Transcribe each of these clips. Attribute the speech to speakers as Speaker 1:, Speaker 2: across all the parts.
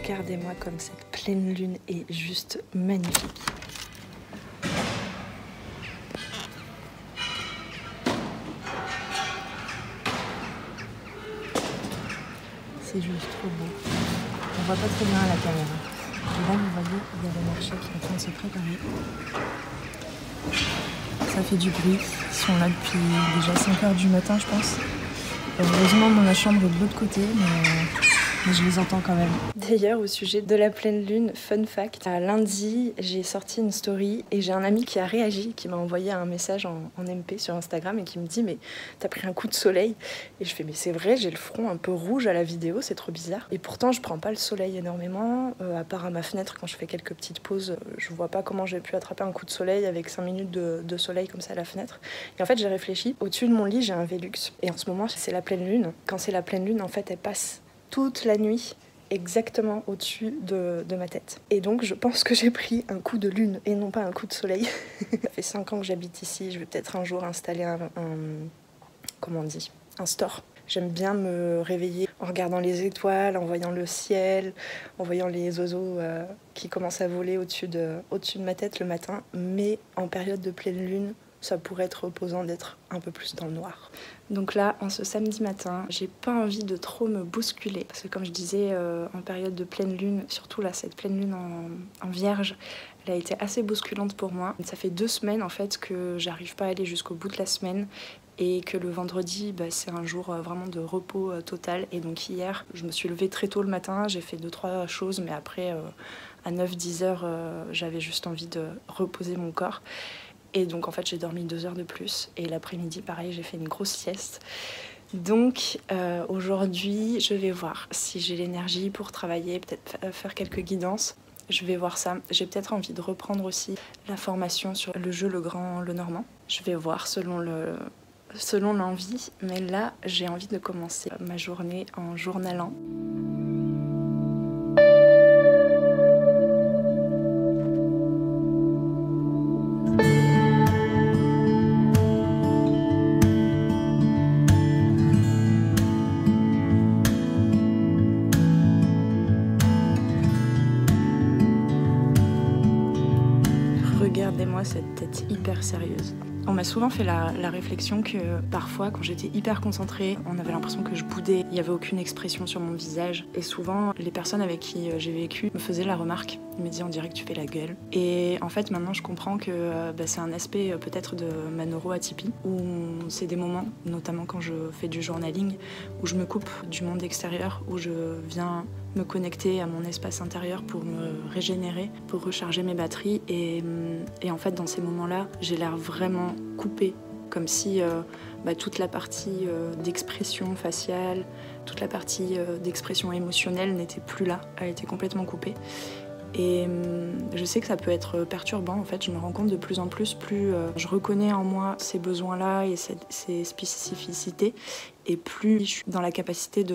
Speaker 1: Regardez-moi comme cette pleine lune est juste magnifique. C'est juste trop beau. On voit pas très bien à la caméra. Et là, vous voyez, il y a le marché qui est en train de se préparer. Ça fait du bruit. Ils sont là depuis déjà 5 h du matin, je pense. Heureusement, ma chambre est de l'autre côté, mais je les entends quand même. D'ailleurs, au sujet de la pleine lune, fun fact, à lundi, j'ai sorti une story et j'ai un ami qui a réagi, qui m'a envoyé un message en MP sur Instagram et qui me dit « Mais t'as pris un coup de soleil ?» Et je fais « Mais c'est vrai, j'ai le front un peu rouge à la vidéo, c'est trop bizarre. » Et pourtant, je prends pas le soleil énormément, à part à ma fenêtre quand je fais quelques petites pauses. Je vois pas comment j'ai pu attraper un coup de soleil avec 5 minutes de soleil comme ça à la fenêtre. Et en fait, j'ai réfléchi. Au-dessus de mon lit, j'ai un Velux. Et en ce moment, c'est la pleine lune. Quand c'est la pleine lune, en fait, elle passe toute la nuit exactement au-dessus de ma tête. Et donc je pense que j'ai pris un coup de lune et non pas un coup de soleil. Ça fait 5 ans que j'habite ici, je vais peut-être un jour installer comment on dit, un store. J'aime bien me réveiller en regardant les étoiles, en voyant le ciel, en voyant les oiseaux qui commencent à voler au-dessus de ma tête le matin. Mais en période de pleine lune, ça pourrait être reposant d'être un peu plus dans le noir. Donc là, en ce samedi matin, j'ai pas envie de trop me bousculer. Parce que comme je disais, en période de pleine lune, surtout là, cette pleine lune en vierge, elle a été assez bousculante pour moi. Ça fait 2 semaines en fait que j'arrive pas à aller jusqu'au bout de la semaine. Et que le vendredi, c'est un jour vraiment de repos total. Et donc hier, je me suis levée très tôt le matin, j'ai fait 2-3 choses, mais après, à 9-10 heures, j'avais juste envie de reposer mon corps. Et donc en fait j'ai dormi 2 heures de plus et l'après-midi pareil j'ai fait une grosse sieste. Donc aujourd'hui je vais voir si j'ai l'énergie pour travailler, peut-être faire quelques guidances. Je vais voir ça. J'ai peut-être envie de reprendre aussi la formation sur le jeu Le Grand Le Normand. Je vais voir selon l'envie, mais là j'ai envie de commencer ma journée en journalant. Regardez-moi cette tête hyper sérieuse. On m'a souvent fait la réflexion que parfois, quand j'étais hyper concentrée, on avait l'impression que je boudais, il n'y avait aucune expression sur mon visage. Et souvent, les personnes avec qui j'ai vécu me faisaient la remarque. Ils me disaient, on dirait que tu fais la gueule. Et en fait, maintenant, je comprends que c'est un aspect peut-être de ma neuroatypie, où c'est des moments, notamment quand je fais du journaling, où je me coupe du monde extérieur, où je viens me connecter à mon espace intérieur pour me régénérer, pour recharger mes batteries. Et en fait, dans ces moments-là, j'ai l'air vraiment coupée, comme si toute la partie d'expression faciale, toute la partie d'expression émotionnelle n'était plus là, elle était complètement coupée. Et je sais que ça peut être perturbant, en fait, je me rends compte de plus en plus, je reconnais en moi ces besoins-là et ces spécificités, et plus je suis dans la capacité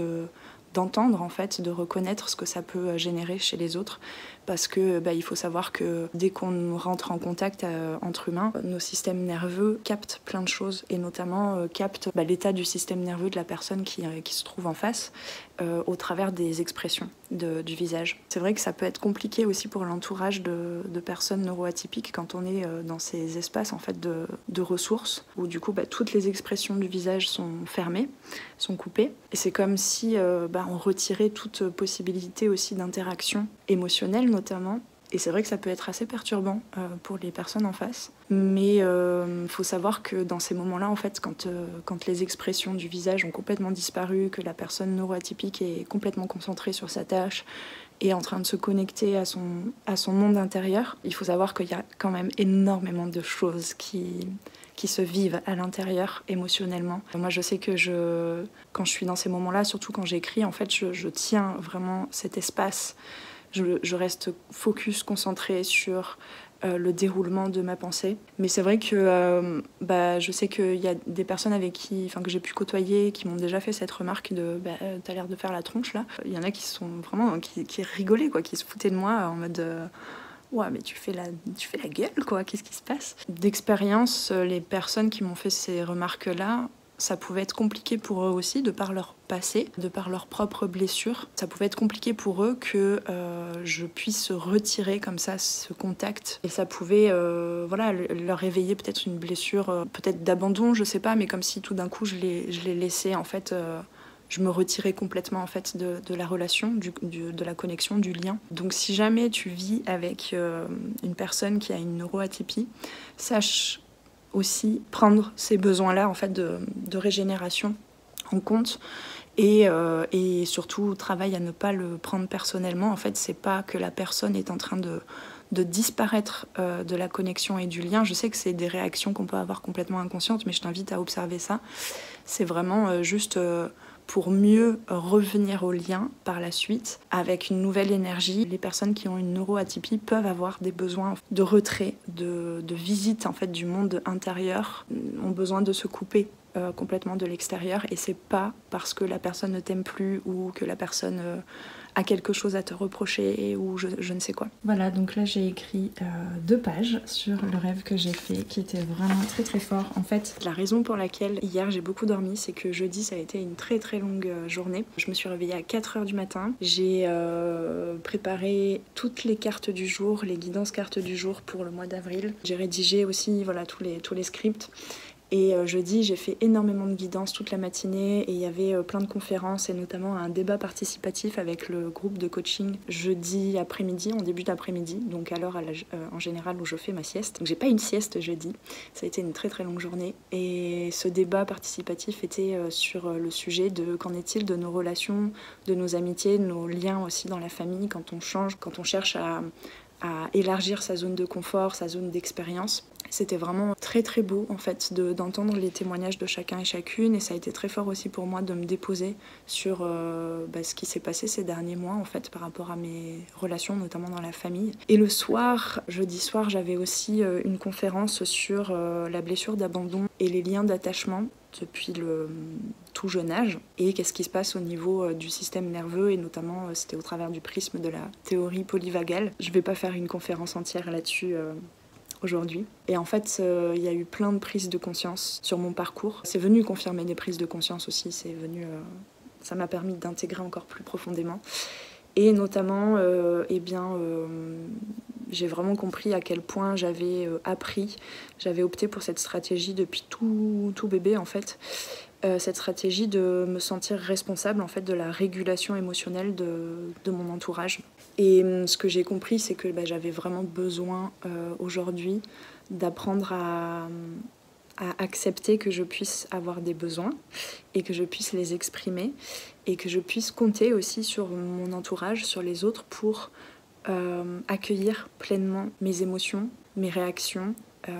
Speaker 1: d'entendre, en fait, de reconnaître ce que ça peut générer chez les autres. Parce que il faut savoir que dès qu'on rentre en contact entre humains, nos systèmes nerveux captent plein de choses, et notamment captent l'état du système nerveux de la personne qui se trouve en face au travers des expressions du visage. C'est vrai que ça peut être compliqué aussi pour l'entourage de personnes neuroatypiques quand on est dans ces espaces en fait de ressources où du coup toutes les expressions du visage sont fermées, sont coupées, et c'est comme si on retirait toute possibilité aussi d'interaction émotionnelle notamment. Et c'est vrai que ça peut être assez perturbant pour les personnes en face. Mais faut savoir que dans ces moments-là, en fait, quand les expressions du visage ont complètement disparu, que la personne neuroatypique est complètement concentrée sur sa tâche et en train de se connecter à son monde intérieur, il faut savoir qu'il y a quand même énormément de choses qui se vivent à l'intérieur émotionnellement. Moi, je sais que quand je suis dans ces moments-là, surtout quand j'écris, en fait, je tiens vraiment cet espace. Je reste focus, concentrée sur le déroulement de ma pensée. Mais c'est vrai que je sais qu'il y a des personnes que j'ai pu côtoyer qui m'ont déjà fait cette remarque de t'as l'air de faire la tronche là. Il y en a qui sont vraiment qui rigolaient quoi, qui se foutaient de moi en mode ouais mais tu fais la gueule quoi, qu'est-ce qui se passe? D'expérience, les personnes qui m'ont fait ces remarques là, ça pouvait être compliqué pour eux aussi, de par leur passé, de par leurs propres blessures. Ça pouvait être compliqué pour eux que je puisse retirer comme ça ce contact. Et ça pouvait leur réveiller peut-être une blessure, peut-être d'abandon, je sais pas, mais comme si tout d'un coup je les laissais en fait... je me retirais complètement en fait de la relation, de la connexion, du lien. Donc si jamais tu vis avec une personne qui a une neuroatypie, sache aussi prendre ces besoins-là en fait de régénération en compte et surtout travaille à ne pas le prendre personnellement. En fait, c'est pas que la personne est en train de disparaître de la connexion et du lien. Je sais que c'est des réactions qu'on peut avoir complètement inconscientes, mais je t'invite à observer ça. C'est vraiment juste pour mieux revenir au lien par la suite avec une nouvelle énergie. Les personnes qui ont une neuroatypie peuvent avoir des besoins de retrait, de visite en fait du monde intérieur, ont besoin de se couper complètement de l'extérieur, et c'est pas parce que la personne ne t'aime plus ou que la personne a quelque chose à te reprocher ou je ne sais quoi. Voilà, donc là j'ai écrit 2 pages sur le rêve que j'ai fait qui était vraiment très très fort. En fait, la raison pour laquelle hier j'ai beaucoup dormi, c'est que jeudi ça a été une très très longue journée. Je me suis réveillée à 4h du matin. J'ai préparé toutes les cartes du jour, les guidances cartes du jour pour le mois d'avril. J'ai rédigé aussi voilà, tous les scripts. Et jeudi, j'ai fait énormément de guidance toute la matinée et il y avait plein de conférences et notamment un débat participatif avec le groupe de coaching jeudi après-midi, en début d'après-midi, donc à l'heure en général où je fais ma sieste. Donc j'ai pas une sieste jeudi, ça a été une très très longue journée. Et ce débat participatif était sur le sujet de qu'en est-il de nos relations, de nos amitiés, de nos liens aussi dans la famille quand on change, quand on cherche à élargir sa zone de confort, sa zone d'expérience. C'était vraiment très très beau en fait d'entendre les témoignages de chacun et chacune, et ça a été très fort aussi pour moi de me déposer sur ce qui s'est passé ces derniers mois en fait par rapport à mes relations, notamment dans la famille. Et le soir, jeudi soir, j'avais aussi une conférence sur la blessure d'abandon et les liens d'attachement depuis le tout jeune âge, et qu'est-ce qui se passe au niveau du système nerveux, et notamment c'était au travers du prisme de la théorie polyvagale. Je vais pas faire une conférence entière là-dessus aujourd'hui. Et en fait, il y a eu plein de prises de conscience sur mon parcours. C'est venu confirmer des prises de conscience aussi, ça m'a permis d'intégrer encore plus profondément. Et notamment, j'ai vraiment compris à quel point j'avais opté pour cette stratégie depuis tout bébé en fait. Cette stratégie de me sentir responsable en fait de la régulation émotionnelle de mon entourage. Et ce que j'ai compris, c'est que j'avais vraiment besoin aujourd'hui d'apprendre à accepter que je puisse avoir des besoins et que je puisse les exprimer et que je puisse compter aussi sur mon entourage, sur les autres pour accueillir pleinement mes émotions, mes réactions,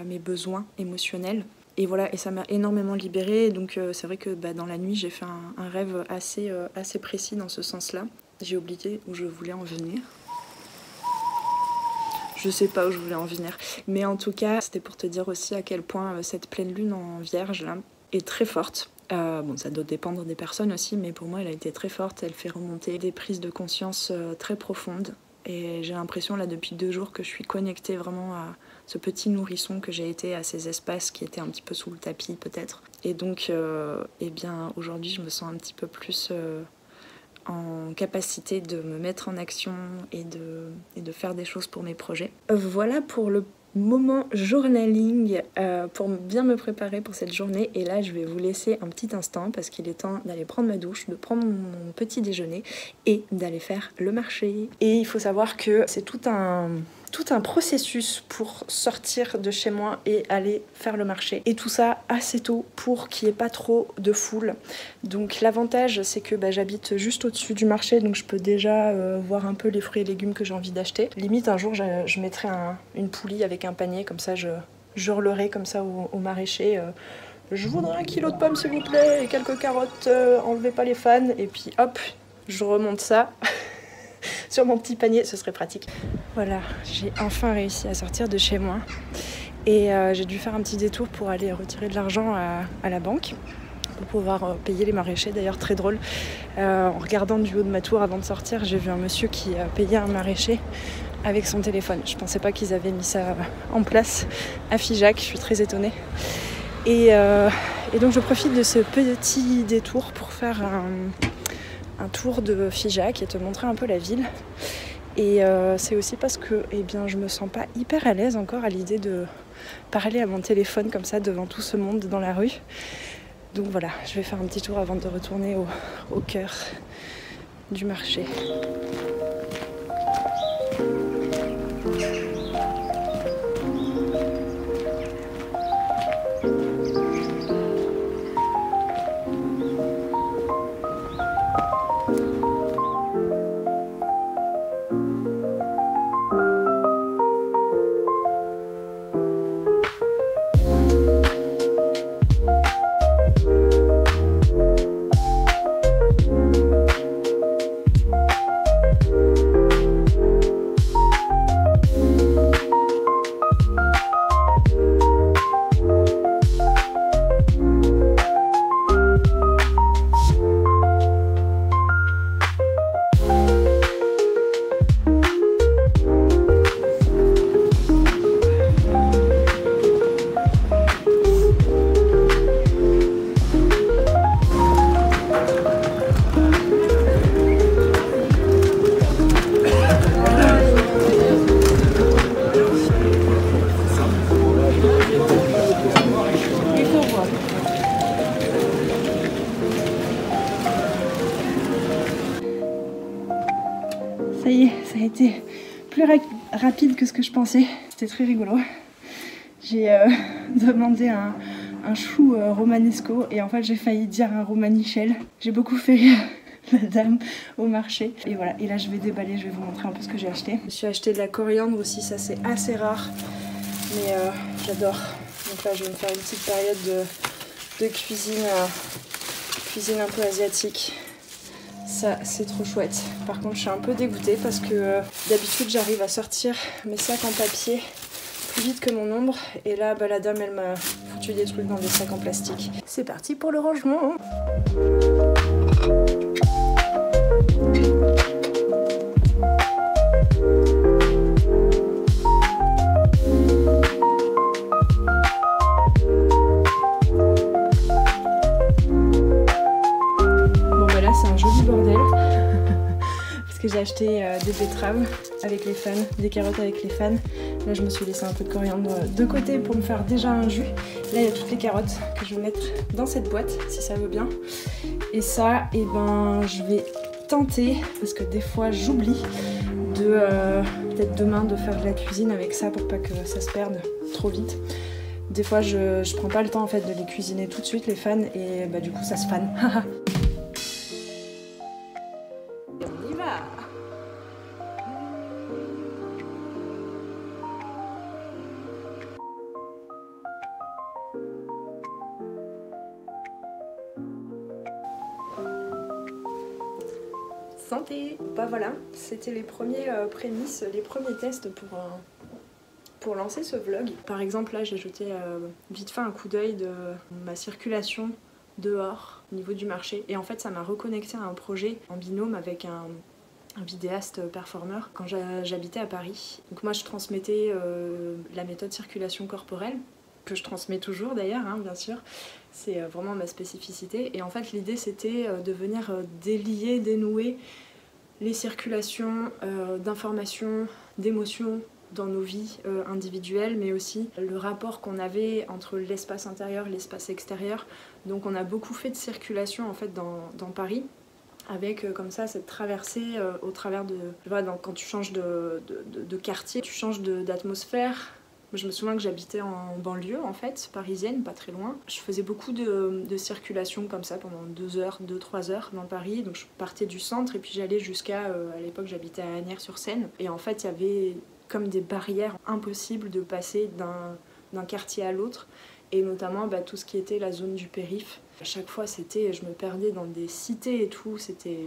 Speaker 1: mes besoins émotionnels. Et voilà, et ça m'a énormément libérée. Donc c'est vrai que dans la nuit, j'ai fait un rêve assez précis dans ce sens-là. J'ai oublié où je voulais en venir. Je sais pas où je voulais en venir. Mais en tout cas, c'était pour te dire aussi à quel point cette pleine lune en Vierge là est très forte. Ça doit dépendre des personnes aussi, mais pour moi, elle a été très forte. Elle fait remonter des prises de conscience très profondes. Et j'ai l'impression là depuis 2 jours que je suis connectée vraiment à ce petit nourrisson que j'ai été, à ces espaces qui étaient un petit peu sous le tapis peut-être. Et donc aujourd'hui je me sens un petit peu plus en capacité de me mettre en action et de faire des choses pour mes projets. Voilà pour le moment journaling pour bien me préparer pour cette journée. Et là je vais vous laisser un petit instant parce qu'il est temps d'aller prendre ma douche, de prendre mon petit déjeuner et d'aller faire le marché. Et il faut savoir que c'est tout un processus pour sortir de chez moi et aller faire le marché. Et tout ça assez tôt pour qu'il n'y ait pas trop de foule. Donc l'avantage, c'est que j'habite juste au-dessus du marché, donc je peux déjà voir un peu les fruits et légumes que j'ai envie d'acheter. Limite, un jour, je mettrai une poulie avec un panier, comme ça je hurlerai comme ça au maraîcher. Je voudrais 1 kilo de pommes s'il vous plaît, et quelques carottes, enlevez pas les fans. Et puis hop, je remonte ça sur mon petit panier, ce serait pratique. Voilà, j'ai enfin réussi à sortir de chez moi et j'ai dû faire un petit détour pour aller retirer de l'argent à la banque pour pouvoir payer les maraîchers. D'ailleurs très drôle, en regardant du haut de ma tour avant de sortir, j'ai vu un monsieur qui payait un maraîcher avec son téléphone. Je pensais pas qu'ils avaient mis ça en place à Figeac, je suis très étonnée. Et Et donc je profite de ce petit détour pour faire un tour de Figeac et te montrer un peu la ville. Et c'est aussi parce que je me sens pas hyper à l'aise encore à l'idée de parler à mon téléphone comme ça devant tout ce monde dans la rue. Donc voilà, je vais faire un petit tour avant de retourner au cœur du marché. Ça y est, ça a été plus rapide que ce que je pensais. C'était très rigolo. J'ai demandé un chou romanesco et en fait j'ai failli dire un romanichel. J'ai beaucoup fait rire la dame au marché. Et voilà, et là je vais déballer, je vais vous montrer un peu ce que j'ai acheté. Je me suis acheté de la coriandre aussi, ça c'est assez rare, mais j'adore. Donc là je vais me faire une petite période de cuisine un peu asiatique. Ça c'est trop chouette. Par contre je suis un peu dégoûtée parce que d'habitude j'arrive à sortir mes sacs en papier plus vite que mon ombre et là la dame elle m'a foutu des trucs dans des sacs en plastique. C'est parti pour le rangement. Parce que j'ai acheté des betteraves avec les fans, des carottes avec les fans. Là je me suis laissé un peu de coriandre de côté pour me faire déjà un jus. Là il y a toutes les carottes que je vais mettre dans cette boîte si ça veut bien. Et ça, je vais tenter, parce que des fois j'oublie, de peut-être demain de faire de la cuisine avec ça pour pas que ça se perde trop vite. Des fois je prends pas le temps en fait de les cuisiner tout de suite les fans et du coup ça se fane. Santé! Voilà, c'était les premiers prémices, les premiers tests pour lancer ce vlog. Par exemple là j'ai jeté vite fait un coup d'œil de ma circulation dehors au niveau du marché et en fait ça m'a reconnecté à un projet en binôme avec un vidéaste performeur quand j'habitais à Paris. Donc moi je transmettais la méthode circulation corporelle, que je transmets toujours d'ailleurs, hein, bien sûr. C'est vraiment ma spécificité. Et en fait l'idée c'était de venir délier, dénouer les circulations d'informations, d'émotions dans nos vies individuelles, mais aussi le rapport qu'on avait entre l'espace intérieur et l'espace extérieur. Donc on a beaucoup fait de circulation en fait dans Paris, avec comme ça cette traversée au travers de... quand tu changes de quartier, tu changes d'atmosphère. Je me souviens que j'habitais en banlieue en fait, parisienne, pas très loin. Je faisais beaucoup de circulation comme ça pendant 2-3 heures dans Paris. Donc je partais du centre et puis j'allais jusqu'à... à l'époque j'habitais à Asnières-sur-Seine. Et en fait il y avait comme des barrières impossibles de passer d'un quartier à l'autre. Et notamment tout ce qui était la zone du périph'. À chaque fois je me perdais dans des cités et tout, c'était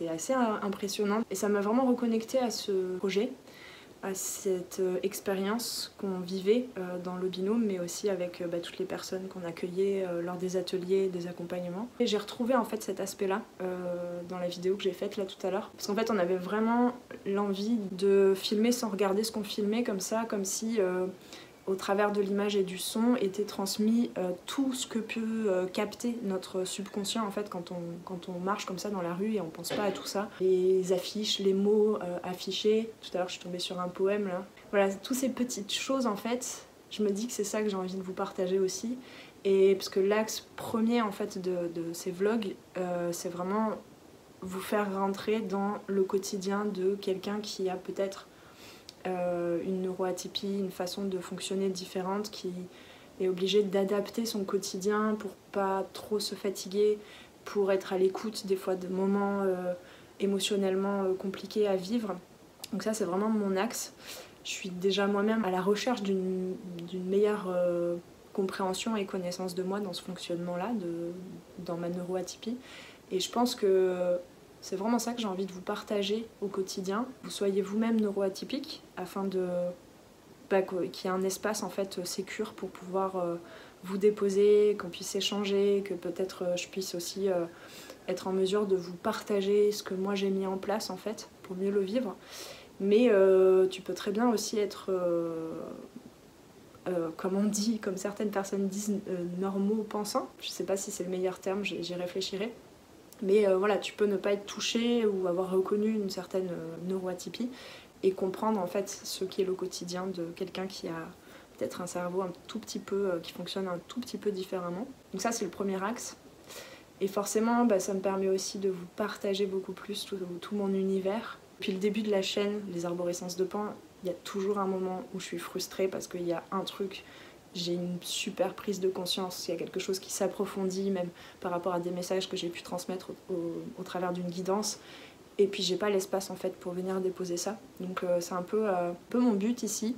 Speaker 1: assez impressionnant. Et ça m'a vraiment reconnectée à ce projet, à cette expérience qu'on vivait dans le binôme, mais aussi avec toutes les personnes qu'on accueillait lors des ateliers, des accompagnements. Et j'ai retrouvé en fait cet aspect-là dans la vidéo que j'ai faite là tout à l'heure. Parce qu'en fait on avait vraiment l'envie de filmer sans regarder ce qu'on filmait comme ça, comme si au travers de l'image et du son était transmis tout ce que peut capter notre subconscient en fait quand on marche comme ça dans la rue et on pense pas à tout ça. Les affiches, les mots affichés, tout à l'heure je suis tombée sur un poème là. Voilà, toutes ces petites choses en fait, je me dis que c'est ça que j'ai envie de vous partager aussi. Et parce que l'axe premier en fait de ces vlogs, c'est vraiment vous faire rentrer dans le quotidien de quelqu'un qui a peut-être une neuroatypie, une façon de fonctionner différente, qui est obligé d'adapter son quotidien pour pas trop se fatiguer, pour être à l'écoute des fois de moments émotionnellement compliqués à vivre. Donc ça c'est vraiment mon axe. Je suis déjà moi-même à la recherche d'une meilleure compréhension et connaissance de moi dans ce fonctionnement-là, dans ma neuroatypie. Et je pense que c'est vraiment ça que j'ai envie de vous partager au quotidien. Vous soyez vous-même neuroatypique afin qu'il y ait un espace en fait sécure pour pouvoir vous déposer, qu'on puisse échanger, que peut-être je puisse aussi être en mesure de vous partager ce que moi j'ai mis en place en fait pour mieux le vivre. Mais tu peux très bien aussi être, comme on dit, comme certaines personnes disent, normaux pensants. Je sais pas si c'est le meilleur terme, j'y réfléchirai. Mais voilà, tu peux ne pas être touché ou avoir reconnu une certaine neuroatypie et comprendre en fait ce qui est le quotidien de quelqu'un qui a peut-être un cerveau un tout petit peu, qui fonctionne un tout petit peu différemment. Donc ça c'est le premier axe. Et forcément, ça me permet aussi de vous partager beaucoup plus tout mon univers. Depuis le début de la chaîne, les arborescences de Pan, il y a toujours un moment où je suis frustrée parce qu'il y a un truc, j'ai une super prise de conscience, il y a quelque chose qui s'approfondit même par rapport à des messages que j'ai pu transmettre au travers d'une guidance. Et puis j'ai pas l'espace en fait pour venir déposer ça. Donc c'est un peu mon but ici.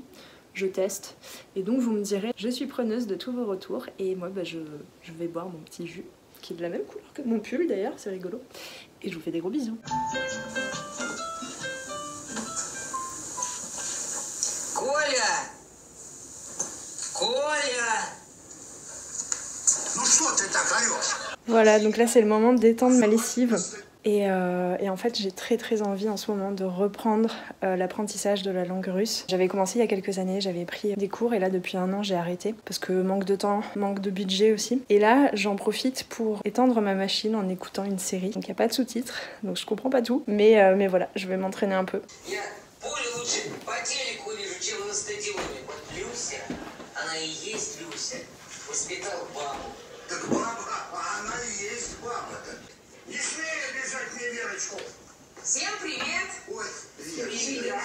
Speaker 1: Je teste. Et donc vous me direz, je suis preneuse de tous vos retours. Et moi je vais boire mon petit jus, qui est de la même couleur que mon pull d'ailleurs, c'est rigolo. Et je vous fais des gros bisous.
Speaker 2: Коля! Коля! Ну что ты так орешь?
Speaker 1: Voilà, donc là c'est le moment de détendre ma lessive. Et en fait j'ai très envie en ce moment de reprendre l'apprentissage de la langue russe. J'avais commencé il y a quelques années, j'avais pris des cours et là depuis un an j'ai arrêté parce que manque de temps, manque de budget aussi. Et là j'en profite pour étendre ma machine en écoutant une série. Donc il n'y a pas de sous-titres, donc je comprends pas tout. Mais voilà, je vais m'entraîner un peu.
Speaker 2: Не смей обижать мне Верочку. Всем привет. Ой, Верочка,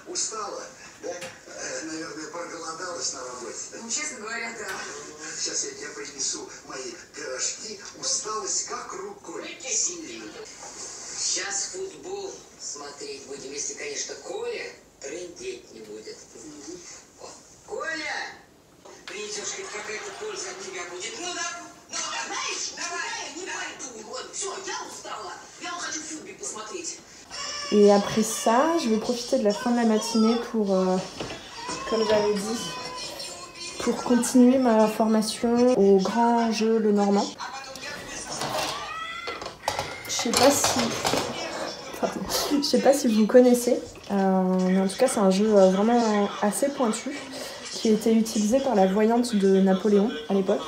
Speaker 2: устала, да? Наверное, проголодалась на работе. Ну, честно говоря, да. Сейчас я тебе принесу мои пирожки. Усталость как рукой снимет. Сейчас футбол смотреть будем, если, конечно, Коля трындеть не будет. Коля! Принесешь, хоть какая-то польза от тебя будет. Ну да. Ну, знаешь, давай, я не пойду. Вот, все, я устала. Я хочу футбол посмотреть.
Speaker 1: Et après ça, je vais profiter de la fin de la matinée pour, comme j'avais dit, pour continuer ma formation au grand jeu Le Normand. Je sais pas si vous connaissez, mais en tout cas c'est un jeu vraiment assez pointu qui a été utilisé par la voyante de Napoléon à l'époque.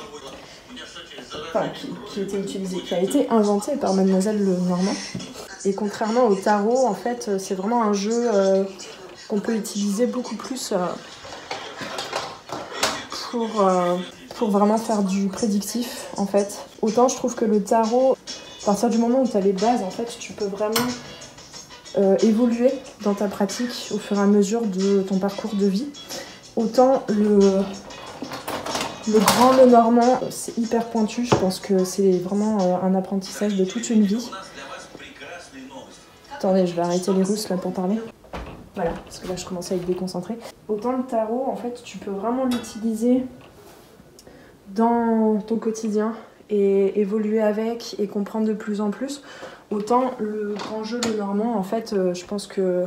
Speaker 1: Enfin, qui a été inventé par Mademoiselle Lenormand. Et contrairement au tarot, en fait, c'est vraiment un jeu qu'on peut utiliser beaucoup plus pour vraiment faire du prédictif, en fait. Autant je trouve que le tarot, à partir du moment où tu as les bases, en fait, tu peux vraiment évoluer dans ta pratique au fur et à mesure de ton parcours de vie. Autant le grand Lenormand, c'est hyper pointu, je pense que c'est vraiment un apprentissage de toute une vie. Attendez, je vais arrêter les rousses là pour parler. Voilà, parce que là je commence à être déconcentrée. Autant le tarot, en fait, tu peux vraiment l'utiliser dans ton quotidien et évoluer avec et comprendre de plus en plus. Autant le grand jeu Lenormand, en fait, je pense que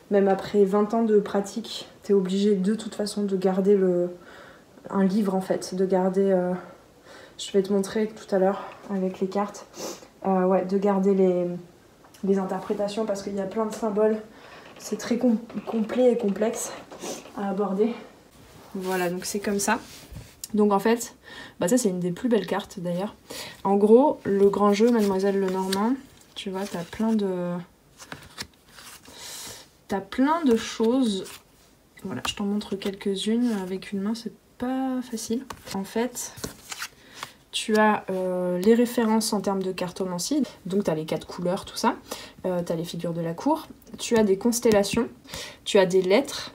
Speaker 1: même après 20 ans de pratique, t'es obligé de toute façon de garder un livre, en fait, de garder... je vais te montrer tout à l'heure avec les cartes. Ouais, de garder les interprétations parce qu'il y a plein de symboles. C'est très complet et complexe à aborder. Voilà, donc c'est comme ça. Donc en fait, bah ça c'est une des plus belles cartes d'ailleurs. En gros, le grand jeu Mademoiselle Lenormand, tu vois, t'as plein de choses. Voilà, je t'en montre quelques-unes. Avec une main, c'est pas facile. En fait, tu as les références en termes de cartomancie. Donc tu as les 4 couleurs, tout ça. Tu as les figures de la cour. Tu as des constellations. Tu as des lettres.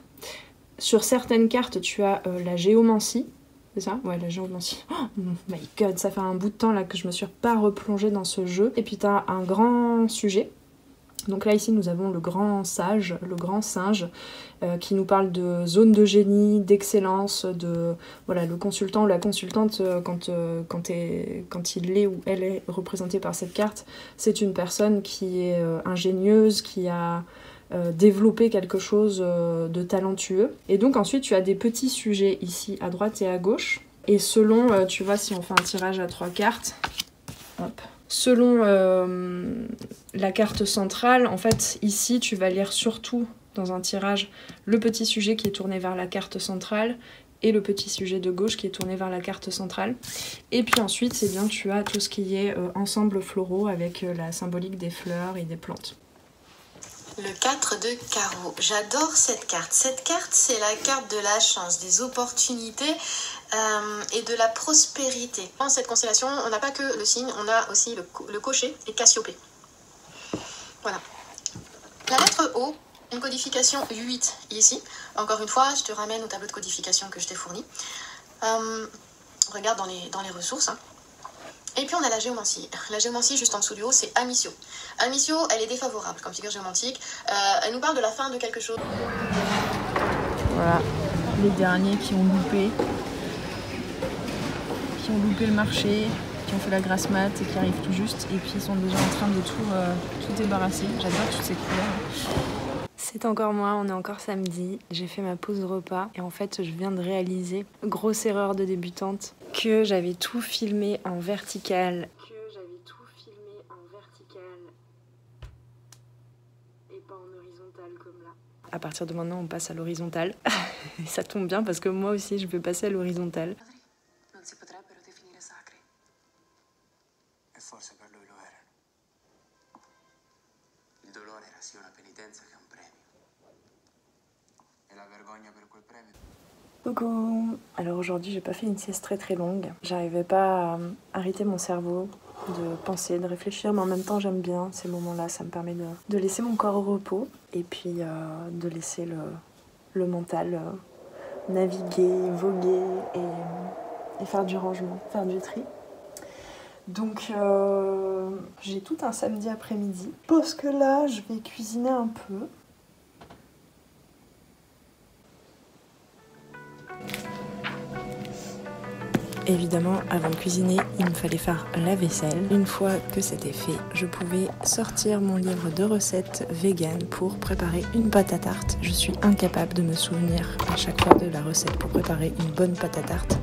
Speaker 1: Sur certaines cartes, tu as la géomancie. C'est ça? Ouais, la géomancie. Oh my god, ça fait un bout de temps là que je me suis pas replongée dans ce jeu. Et puis tu as un grand sujet. Donc là ici nous avons le grand sage, le grand singe, qui nous parle de zone de génie, d'excellence, de voilà, le consultant ou la consultante quand il est ou elle est représenté par cette carte, c'est une personne qui est ingénieuse, qui a développé quelque chose de talentueux. Et donc ensuite tu as des petits sujets ici à droite et à gauche. Et selon, tu vois, si on fait un tirage à 3 cartes, hop. Selon la carte centrale, en fait, ici, tu vas lire surtout dans un tirage le petit sujet qui est tourné vers la carte centrale et le petit sujet de gauche qui est tourné vers la carte centrale. Et puis ensuite, c'est bien, tu as tout ce qui est ensemble floraux avec la symbolique des fleurs et des plantes.
Speaker 3: Le 4 de carreau. J'adore cette carte. Cette carte, c'est la carte de la chance, des opportunités et de la prospérité. Dans cette constellation, on n'a pas que le signe, on a aussi le cocher et Cassiopée. Voilà. La lettre O, une codification 8 ici. Encore une fois, je te ramène au tableau de codification que je t'ai fourni. Regarde dans les ressources. Hein. Et puis on a la géomancie. La géomancie, juste en dessous du haut, c'est Amicio. Amicio, elle est défavorable comme figure géomantique. Elle nous parle de la fin de quelque chose.
Speaker 1: Voilà, les derniers qui ont loupé le marché, qui ont fait la grasse mat et qui arrivent tout juste, et puis ils sont déjà en train de tout débarrasser. J'adore toutes ces couleurs. C'est encore moi, on est encore samedi, j'ai fait ma pause repas et en fait je viens de réaliser, grosse erreur de débutante, que j'avais tout filmé en vertical. Et pas en horizontal comme là. À partir de maintenant on passe à l'horizontale. Et ça tombe bien parce que moi aussi je vais passer à l'horizontale.
Speaker 2: Forse per lui lo erano. Il dolore era sia una penitenza che un premio. E la vergogna per quel premio.
Speaker 1: Coucou. Alors aujourd'hui j'ai pas fait une sieste très longue. J'arrivais pas à arrêter mon cerveau de penser, de réfléchir, mais en même temps j'aime bien ces moments-là. Ça me permet de laisser mon corps au repos et puis de laisser le mental naviguer, voguer et faire du rangement, faire du tri. Donc j'ai tout un samedi après-midi parce que là je vais cuisiner un peu. Évidemment, avant de cuisiner, il me fallait faire la vaisselle. Une fois que c'était fait, je pouvais sortir mon livre de recettes vegan pour préparer une pâte à tarte. Je suis incapable de me souvenir à chaque fois de la recette pour préparer une bonne pâte à tarte.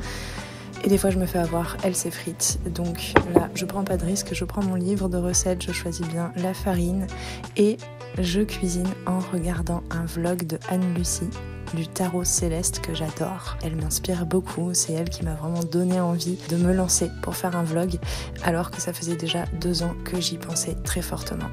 Speaker 1: Et des fois je me fais avoir, elle s'effrite. Donc là, je prends pas de risque, je prends mon livre de recettes, je choisis bien la farine et je cuisine en regardant un vlog de Anne-Lucie du tarot céleste que j'adore. Elle m'inspire beaucoup, c'est elle qui m'a vraiment donné envie de me lancer pour faire un vlog alors que ça faisait déjà 2 ans que j'y pensais très fortement.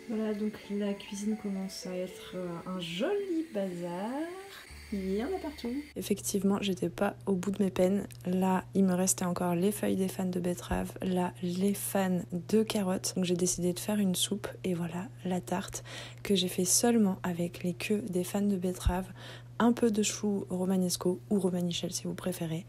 Speaker 1: Voilà, donc la cuisine commence à être un joli bazar. Il y en a partout. Effectivement, j'étais pas au bout de mes peines. Là, il me restait encore les feuilles des fans de betterave, là, les fans de carottes. Donc j'ai décidé de faire une soupe et voilà la tarte que j'ai fait seulement avec les queues des fans de betterave, un peu de chou romanesco ou romanichel si vous préférez.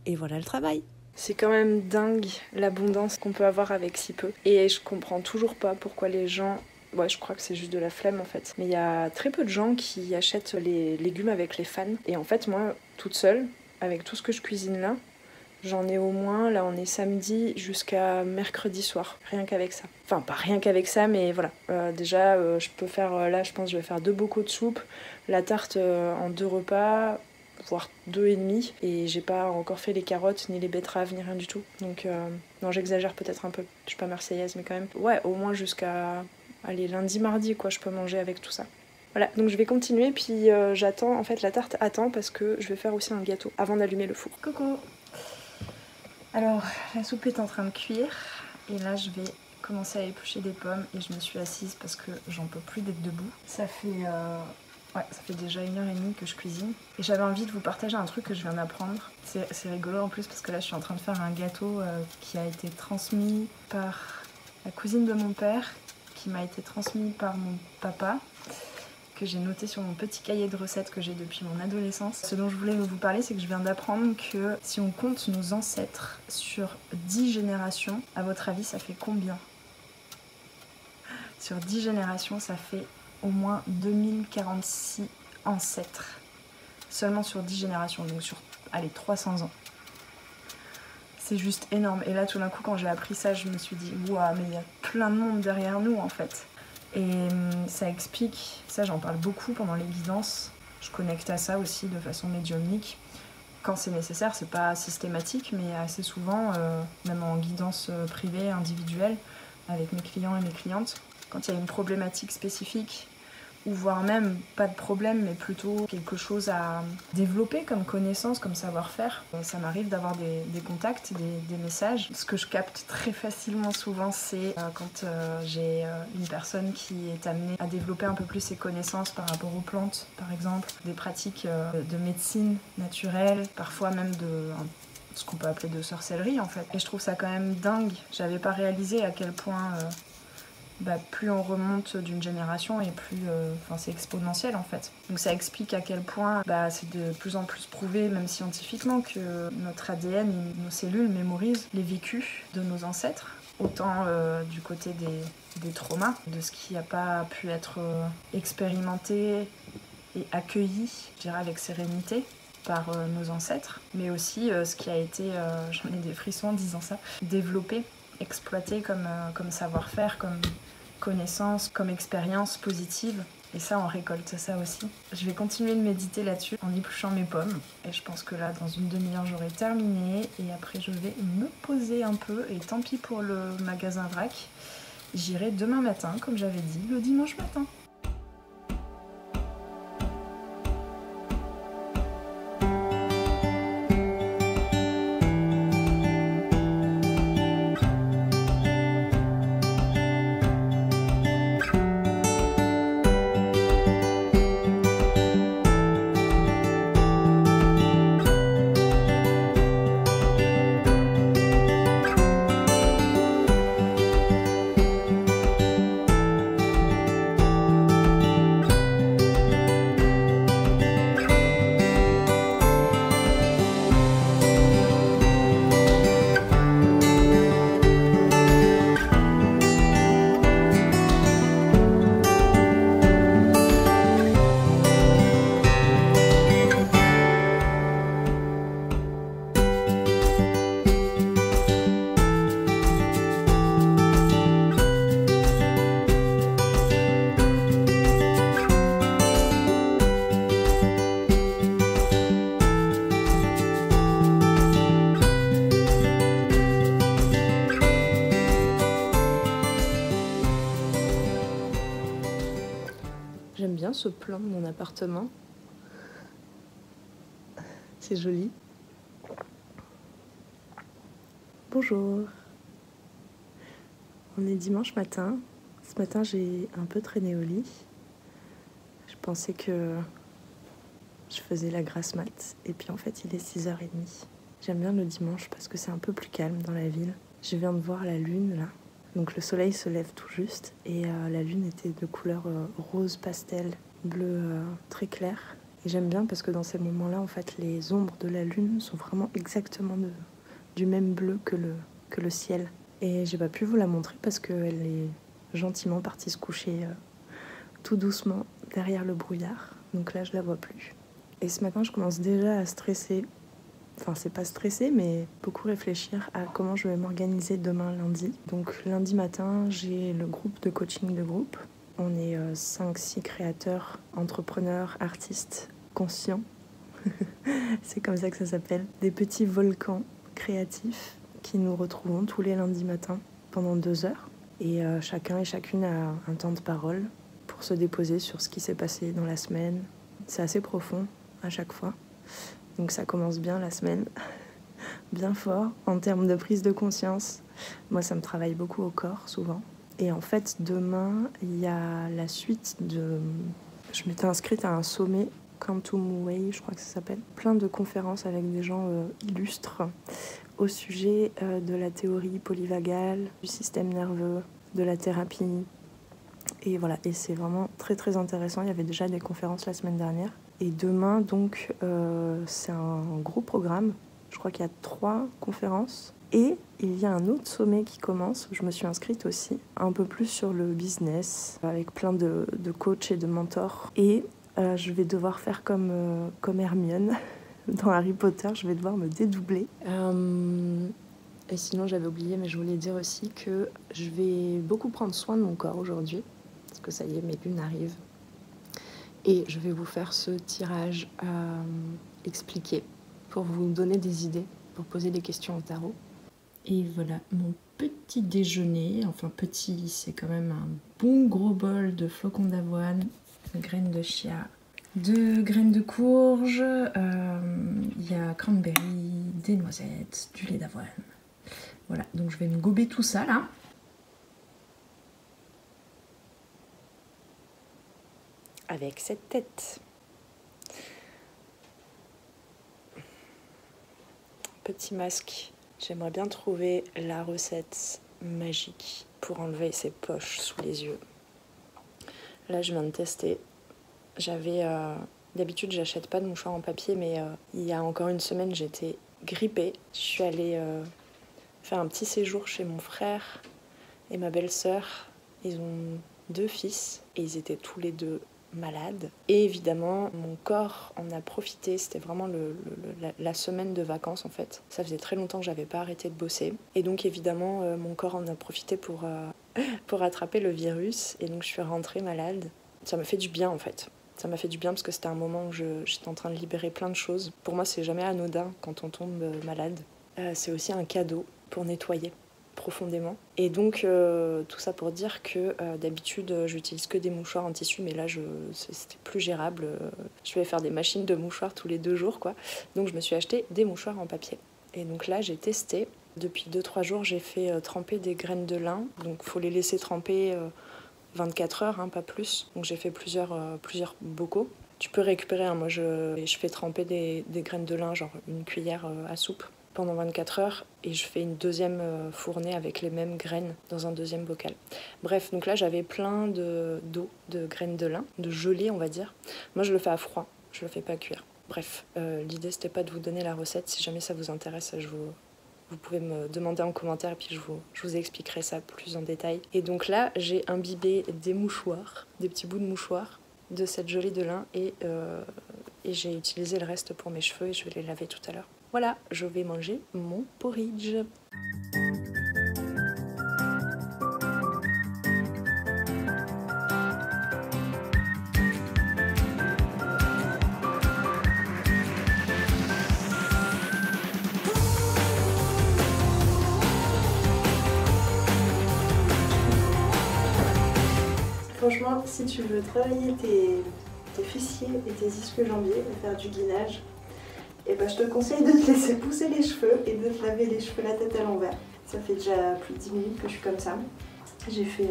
Speaker 1: Et voilà le travail. C'est quand même dingue l'abondance qu'on peut avoir avec si peu. Et je comprends toujours pas pourquoi les gens... Ouais, je crois que c'est juste de la flemme en fait. Mais il y a très peu de gens qui achètent les légumes avec les fans. Et en fait, moi, toute seule, avec tout ce que je cuisine là, j'en ai au moins, là on est samedi, jusqu'à mercredi soir. Rien qu'avec ça. Enfin, pas rien qu'avec ça, mais voilà. Déjà, je peux faire, là je pense que je vais faire 2 bocaux de soupe, la tarte en 2 repas, voire 2,5. Et j'ai pas encore fait les carottes, ni les betteraves, ni rien du tout. Donc, non, j'exagère peut-être un peu. Je suis pas marseillaise, mais quand même. Ouais, au moins jusqu'à... Allez, lundi, mardi, quoi, je peux manger avec tout ça. Voilà, donc je vais continuer, puis j'attends, en fait la tarte attend parce que je vais faire aussi un gâteau avant d'allumer le four. Coucou. Alors, la soupe est en train de cuire, et là je vais commencer à éplucher des pommes, et je me suis assise parce que j'en peux plus d'être debout. Ça fait déjà 1h30 que je cuisine, et j'avais envie de vous partager un truc que je viens d'apprendre. C'est rigolo en plus parce que là je suis en train de faire un gâteau qui a été transmis par la cousine de mon père, qui m'a été transmis par mon papa, que j'ai noté sur mon petit cahier de recettes que j'ai depuis mon adolescence. Ce dont je voulais vous parler, c'est que je viens d'apprendre que si on compte nos ancêtres sur 10 générations, à votre avis, ça fait combien? Sur 10 générations, ça fait au moins 2046 ancêtres. Seulement sur 10 générations, donc sur, allez, 300 ans. C'est juste énorme. Et là, tout d'un coup, quand j'ai appris ça, je me suis dit, waouh, mais il y a plein de monde derrière nous, en fait. Et ça explique, ça j'en parle beaucoup pendant les guidances, je connecte à ça aussi de façon médiumnique. Quand c'est nécessaire, c'est pas systématique, mais assez souvent, même en guidance privée, individuelle, avec mes clients et mes clientes, quand il y a une problématique spécifique, ou voire même pas de problème, mais plutôt quelque chose à développer comme connaissance, comme savoir-faire. Ça m'arrive d'avoir des contacts, des messages. Ce que je capte très facilement souvent, c'est quand j'ai une personne qui est amenée à développer un peu plus ses connaissances par rapport aux plantes, par exemple, des pratiques de médecine naturelle, parfois même de ce qu'on peut appeler de sorcellerie en fait. Et je trouve ça quand même dingue. J'avais pas réalisé à quel point... plus on remonte d'une génération et plus c'est exponentiel en fait. Donc ça explique à quel point c'est de plus en plus prouvé, même scientifiquement, que notre ADN et nos cellules mémorisent les vécus de nos ancêtres, autant du côté des traumas, de ce qui n'a pas pu être expérimenté et accueilli, je dirais avec sérénité, par nos ancêtres, mais aussi ce qui a été, j'en ai des frissons en disant ça, développé, exploité comme savoir-faire, comme connaissance, comme expérience positive. Et ça, on récolte ça aussi. Je vais continuer de méditer là-dessus en épluchant mes pommes. Et je pense que là, dans une demi-heure, j'aurai terminé. Et après, je vais me poser un peu. Et tant pis pour le magasin vrac. J'irai demain matin, comme j'avais dit, le dimanche matin. J'aime bien ce plan de mon appartement. C'est joli. Bonjour. On est dimanche matin Ce matin, j'ai un peu traîné au lit. Je pensais que je faisais la grasse mat. Et puis en fait, il est 6h30. J'aime bien le dimanche parce que c'est un peu plus calme dans la ville. Je viens de voir la lune là. Donc le soleil se lève tout juste. Et la lune était de couleur rose pastel, bleu très clair. Et j'aime bien parce que dans ces moments-là, en fait, les ombres de la lune sont vraiment exactement du même bleu que le ciel. Et j'ai pas pu vous la montrer parce qu'elle est gentiment partie se coucher tout doucement derrière le brouillard. Donc là, je la vois plus. Et ce matin, je commence déjà à stresser. Enfin, c'est pas stresser, mais beaucoup réfléchir à comment je vais m'organiser demain lundi. Donc lundi matin, j'ai le groupe de coaching de groupe. On est 5-6 créateurs, entrepreneurs, artistes, conscients. C'est comme ça que ça s'appelle. Des petits volcans créatifs qui nous retrouvons tous les lundis matins pendant 2 heures. Et chacun et chacune a un temps de parole pour se déposer sur ce qui s'est passé dans la semaine. C'est assez profond à chaque fois. Donc ça commence bien la semaine, bien fort en termes de prise de conscience. Moi, ça me travaille beaucoup au corps, souvent. Et en fait, demain, il y a la suite de... Je m'étais inscrite à un sommet, Quantum Way, je crois que ça s'appelle. Plein de conférences avec des gens illustres au sujet de la théorie polyvagale, du système nerveux, de la thérapie. Et voilà, et c'est vraiment très très intéressant. Il y avait déjà des conférences la semaine dernière. Et demain, donc, c'est un gros programme. Je crois qu'il y a 3 conférences. Et il y a un autre sommet qui commence, où je me suis inscrite aussi, un peu plus sur le business, avec plein de coachs et de mentors. Et je vais devoir faire comme Hermione dans Harry Potter, je vais devoir me dédoubler. Et sinon, j'avais oublié, mais je voulais dire aussi que je vais beaucoup prendre soin de mon corps aujourd'hui, parce que ça y est, mes lunes arrivent. Et je vais vous faire ce tirage expliqué pour vous donner des idées, pour poser des questions au tarot. Et voilà mon petit déjeuner. Enfin petit, c'est quand même un bon gros bol de flocons d'avoine, de graines de chia, de graines de courge, il y a cranberry, des noisettes, du lait d'avoine. Voilà, donc je vais me gober tout ça là. Avec cette tête. Petit masque. J'aimerais bien trouver la recette magique pour enlever ces poches sous les yeux. Là, je viens de tester. D'habitude, j'achète pas de mouchoirs en papier, mais il y a encore une semaine, j'étais grippée. Je suis allée faire un petit séjour chez mon frère et ma belle-sœur. Ils ont 2 fils et ils étaient tous les 2 malade. Et évidemment, mon corps en a profité. C'était vraiment la semaine de vacances en fait. Ça faisait très longtemps que j'avais pas arrêté de bosser. Et donc évidemment, mon corps en a profité pour attraper le virus. Et donc je suis rentrée malade. Ça m'a fait du bien en fait. Ça m'a fait du bien parce que c'était un moment où j'étais en train de libérer plein de choses. Pour moi, c'est jamais anodin quand on tombe malade. C'est aussi un cadeau pour nettoyer profondément. Et donc tout ça pour dire que d'habitude j'utilise que des mouchoirs en tissu, mais là c'était plus gérable. Je vais faire des machines de mouchoirs tous les 2 jours quoi. Donc je me suis acheté des mouchoirs en papier. Et donc là j'ai testé. Depuis 2-3 jours j'ai fait tremper des graines de lin. Donc il faut les laisser tremper 24 heures, hein, pas plus. Donc j'ai fait plusieurs bocaux. Tu peux récupérer, hein. Moi je fais tremper des graines de lin, genre une cuillère à soupe pendant 24 heures et je fais une deuxième fournée avec les mêmes graines dans un deuxième bocal. Bref, donc là j'avais plein d'eau, de graines de lin, de gelée on va dire. Moi je le fais à froid, je le fais pas cuire. Bref, l'idée c'était pas de vous donner la recette, si jamais ça vous intéresse, vous pouvez me demander en commentaire et puis je vous expliquerai ça plus en détail. Et donc là j'ai imbibé des mouchoirs, des petits bouts de mouchoirs de cette gelée de lin et j'ai utilisé le reste pour mes cheveux et je vais les laver tout à l'heure. Voilà, je vais manger mon porridge. Franchement, si tu veux travailler tes fessiers et tes ischio-jambiers et faire du gainage, et ben je te conseille de te laisser pousser les cheveux et de te laver les cheveux la tête à l'envers. Ça fait déjà plus de 10 minutes que je suis comme ça. J'ai fait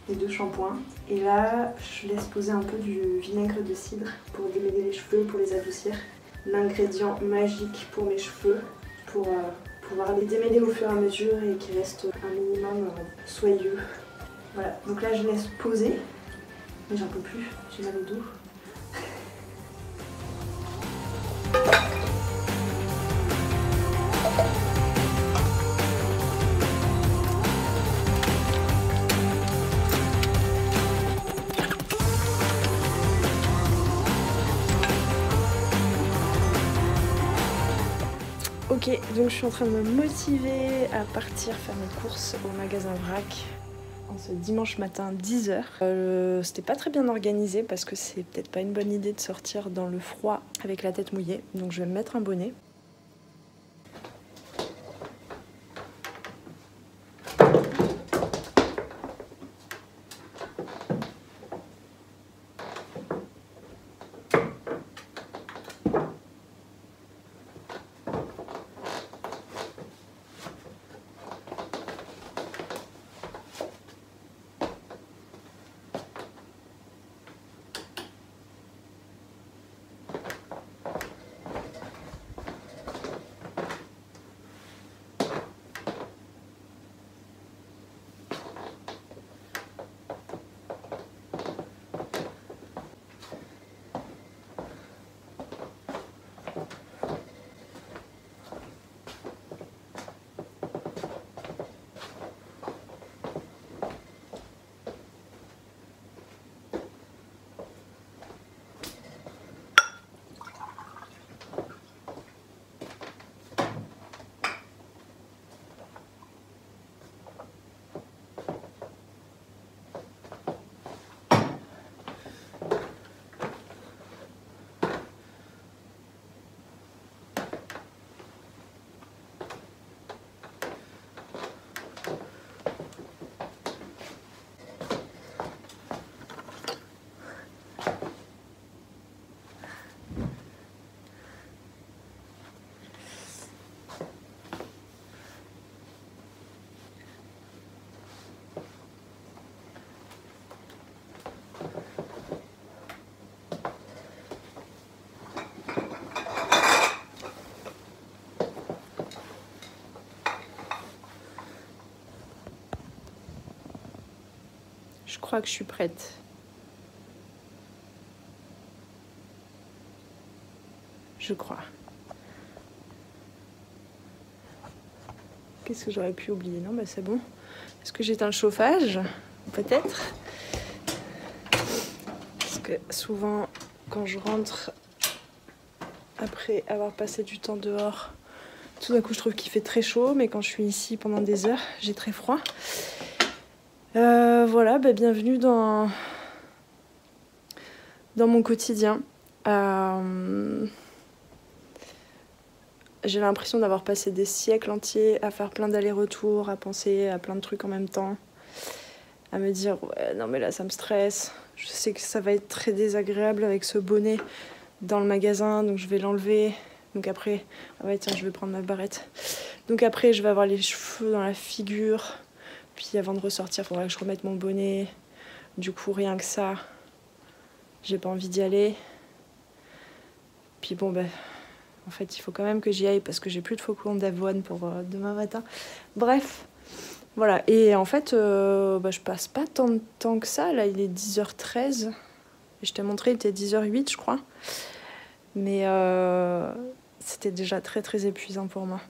Speaker 1: les 2 shampoings. Et là, je laisse poser un peu du vinaigre de cidre pour démêler les cheveux, pour les adoucir. L'ingrédient magique pour mes cheveux, pour pouvoir les démêler au fur et à mesure et qu'ils restent un minimum soyeux. Voilà, donc là je laisse poser, mais j'en peux plus, j'ai mal au dos. Ok, donc je suis en train de me motiver à partir faire mes courses au magasin Vrac en ce dimanche matin 10h. C'était pas très bien organisé parce que c'est peut-être pas une bonne idée de sortir dans le froid avec la tête mouillée, donc je vais me mettre un bonnet. Je crois que je suis prête. Je crois. Qu'est-ce que j'aurais pu oublier? Non, bah c'est bon. Est-ce que j'éteins le chauffage? Peut-être. Parce que souvent, quand je rentre, après avoir passé du temps dehors, tout d'un coup, je trouve qu'il fait très chaud. Mais quand je suis ici pendant des heures, j'ai très froid. Voilà, bah, bienvenue dans mon quotidien. J'ai l'impression d'avoir passé des siècles entiers à faire plein d'allers-retours, à penser à plein de trucs en même temps, à me dire ouais non mais là ça me stresse, je sais que ça va être très désagréable avec ce bonnet dans le magasin, donc je vais l'enlever. Donc après, ah ouais tiens je vais prendre ma barrette. Donc après je vais avoir les cheveux dans la figure, puis avant de ressortir il faudra que je remette mon bonnet. Du coup rien que ça, j'ai pas envie d'y aller. Puis bon ben... En fait, il faut quand même que j'y aille parce que j'ai plus de flocons d'avoine pour demain matin. Bref, voilà. Et en fait, je passe pas tant de temps que ça. Là, il est 10h13. Et je t'ai montré, il était 10h08, je crois. Mais c'était déjà très, très épuisant pour moi.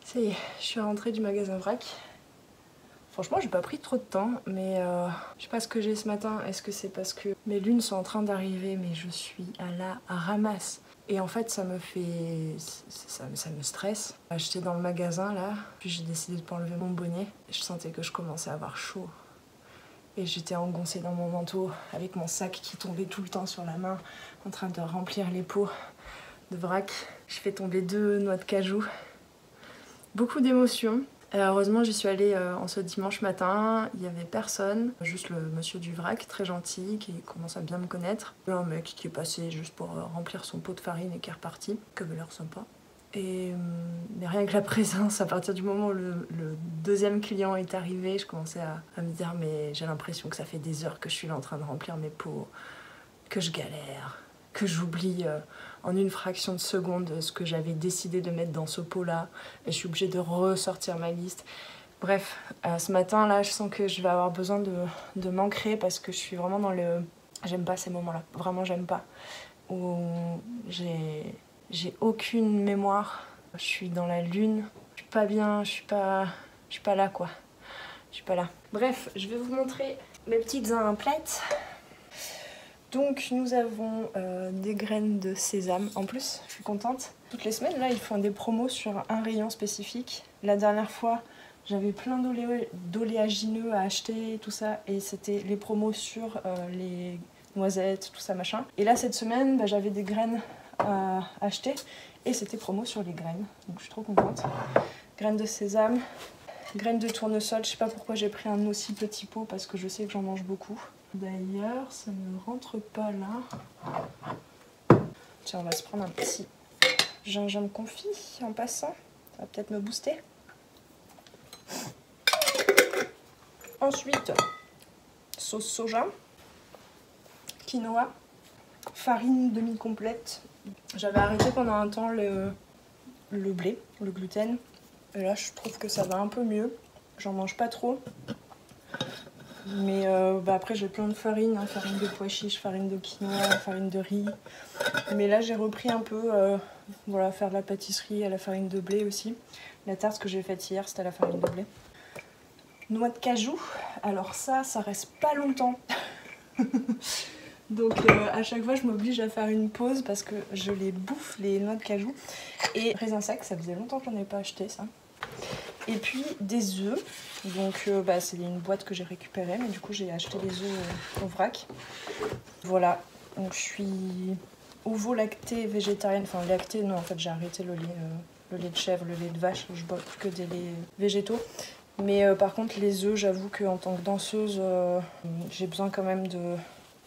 Speaker 1: Ça y est, je suis rentrée du magasin Vrac. Franchement, j'ai pas pris trop de temps, mais je sais pas ce que j'ai ce matin. Est-ce que c'est parce que mes lunes sont en train d'arriver, mais je suis à la ramasse. Et en fait, ça me stresse. J'étais dans le magasin là, puis j'ai décidé de pas enlever mon bonnet. Je sentais que je commençais à avoir chaud. Et j'étais engoncée dans mon manteau, avec mon sac qui tombait tout le temps sur la main, en train de remplir les pots de Vrac. Je fais tomber 2 noix de cajou. Beaucoup d'émotions. Heureusement, j'y suis allée en ce dimanche matin, il n'y avait personne, juste le monsieur du Vrac, très gentil, qui commence à bien me connaître. Un mec qui est passé juste pour remplir son pot de farine et qui est reparti, que avait l'air sympa. Mais rien que la présence, à partir du moment où le deuxième client est arrivé, je commençais à me dire mais j'ai l'impression que ça fait des heures que je suis là en train de remplir mes pots, que je galère, que j'oublie en une fraction de seconde ce que j'avais décidé de mettre dans ce pot-là, et je suis obligée de ressortir ma liste. Bref, ce matin là, je sens que je vais avoir besoin de m'ancrer parce que je suis vraiment dans le... J'aime pas ces moments-là, vraiment j'aime pas. Où j'ai aucune mémoire, je suis dans la lune, je suis pas bien, je suis pas là quoi. Je suis pas là. Bref, je vais vous montrer mes petites emplettes. Donc nous avons des graines de sésame. En plus, je suis contente. Toutes les semaines, là, ils font des promos sur un rayon spécifique. La dernière fois, j'avais plein d'oléagineux à acheter, tout ça. Et c'était les promos sur les noisettes, tout ça, machin. Et là, cette semaine, bah, j'avais des graines à acheter. Et c'était promo sur les graines. Donc je suis trop contente. Graines de sésame, graines de tournesol. Je sais pas pourquoi j'ai pris un aussi petit pot parce que je sais que j'en mange beaucoup. D'ailleurs, ça ne rentre pas là. Tiens, on va se prendre un petit gingembre confit en passant. Ça va peut-être me booster. Ensuite, sauce soja, quinoa, farine demi-complète. J'avais arrêté pendant un temps le blé, le gluten. Et là, je trouve que ça va un peu mieux. J'en mange pas trop. Mais après j'ai plein de farine, hein, farine de pois chiches, farine de quinoa, farine de riz. Mais là j'ai repris un peu, voilà, faire de la pâtisserie à la farine de blé aussi. La tarte que j'ai faite hier c'était à la farine de blé. Noix de cajou, alors ça reste pas longtemps. Donc à chaque fois je m'oblige à faire une pause parce que je les bouffe les noix de cajou. Et raisins secs, ça faisait longtemps que j'en ai pas acheté ça. Et puis des œufs, donc c'est une boîte que j'ai récupérée, mais du coup j'ai acheté des œufs au vrac. Voilà, donc je suis ovo-lactée végétarienne, enfin lactée, non en fait j'ai arrêté le lait de chèvre, le lait de vache, je bois plus que des laits végétaux. Mais par contre les œufs, j'avoue qu'en tant que danseuse, j'ai besoin quand même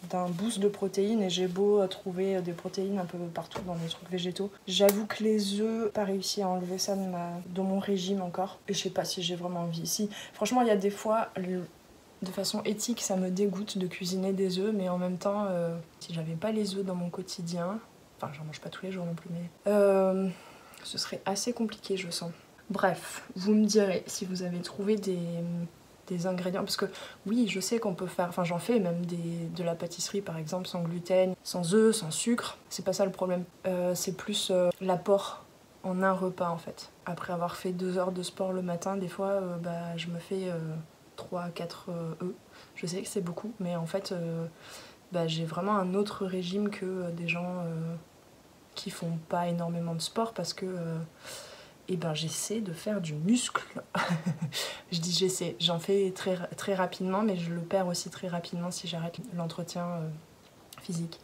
Speaker 1: d'un boost de protéines et j'ai beau trouver des protéines un peu partout dans les trucs végétaux. J'avoue que les œufs, pas réussi à enlever ça de mon régime encore. Et je sais pas si j'ai vraiment envie. Si, franchement, il y a des fois, de façon éthique, ça me dégoûte de cuisiner des œufs, mais en même temps, si j'avais pas les œufs dans mon quotidien, enfin j'en mange pas tous les jours non plus, mais ce serait assez compliqué, je sens. Bref, vous me direz si vous avez trouvé des ingrédients, parce que oui je sais qu'on peut faire, enfin j'en fais même de la pâtisserie par exemple sans gluten, sans œufs, sans sucre, c'est pas ça le problème, c'est plus l'apport en un repas en fait. Après avoir fait 2 heures de sport le matin, des fois je me fais 3-4 œufs, je sais que c'est beaucoup, mais en fait j'ai vraiment un autre régime que des gens qui font pas énormément de sport parce que j'essaie de faire du muscle. Je dis j'essaie, j'en fais très, très rapidement, mais je le perds aussi très rapidement si j'arrête l'entretien physique.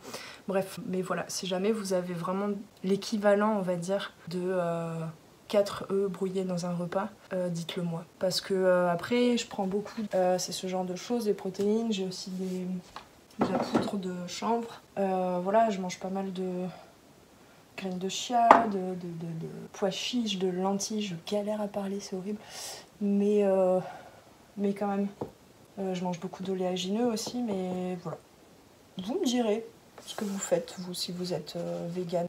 Speaker 1: Bref, mais voilà, si jamais vous avez vraiment l'équivalent, on va dire, de 4 œufs brouillés dans un repas, dites-le moi. Parce que après, je prends beaucoup, c'est ce genre de choses, des protéines, j'ai aussi de la poudre de chanvre. Voilà, je mange pas mal de graines de chia, de pois chiches, de lentilles, je galère à parler, c'est horrible. Mais quand même, je mange beaucoup d'oléagineux aussi, mais voilà. Vous me direz ce que vous faites, vous, si vous êtes vegan.